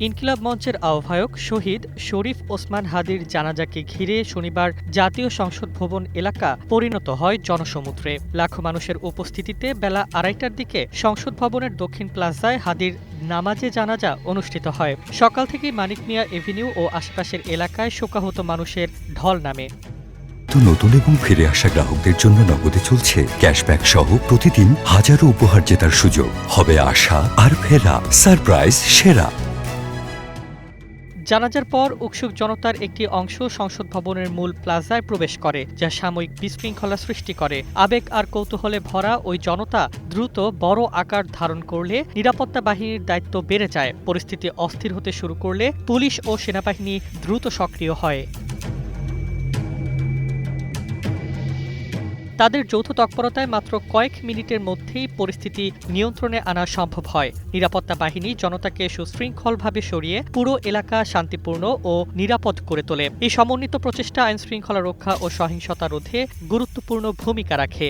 ইনকিলাব মঞ্চের আহ্বায়ক শহীদ শরীফ ওসমান হাদির জানাজাকে ঘিরে শনিবার জাতীয় সংসদ ভবন এলাকা পরিণত হয় জনসমুদ্রে। লাখো মানুষের উপস্থিতিতে বেলা ২:৩০টার দিকে সংসদ ভবনের দক্ষিণ প্লাজায় হাদির নামাজে জানাজা অনুষ্ঠিত হয়। সকাল থেকেই মানিক মিয়া এভিনিউ ও আশপাশের এলাকায় শোকাহত মানুষের ঢল নামে। নতুন এবং ফিরে আসা গ্রাহকদের জন্য নগদে চলছে ক্যাশব্যাক সহ প্রতিদিন হাজারো উপহার জেতার সুযোগ। হবে আশা আর ফেরা, সারপ্রাইজ সেরা। জানাজার পর উৎসুক জনতার একটি অংশ সংসদ ভবনের মূল প্লাজায় প্রবেশ করে, যা সাময়িক বিশৃঙ্খলা সৃষ্টি করে। আবেগ আর কৌতূহলে ভরা ওই জনতা দ্রুত বড় আকার ধারণ করলে নিরাপত্তা বাহিনীর দায়িত্ব বেড়ে যায়। পরিস্থিতি অস্থির হতে শুরু করলে পুলিশ ও সেনাবাহিনী দ্রুত সক্রিয় হয়। তাদের যৌথ তৎপরতায় মাত্র কয়েক মিনিটের মধ্যেই পরিস্থিতি নিয়ন্ত্রণে আনা সম্ভব হয়। নিরাপত্তা বাহিনী জনতাকে সুশৃঙ্খলভাবে সরিয়ে পুরো এলাকা শান্তিপূর্ণ ও নিরাপদ করে তোলে। এই সমন্বিত প্রচেষ্টা আইনশৃঙ্খলা রক্ষা ও সহিংসতা রোধে গুরুত্বপূর্ণ ভূমিকা রাখে।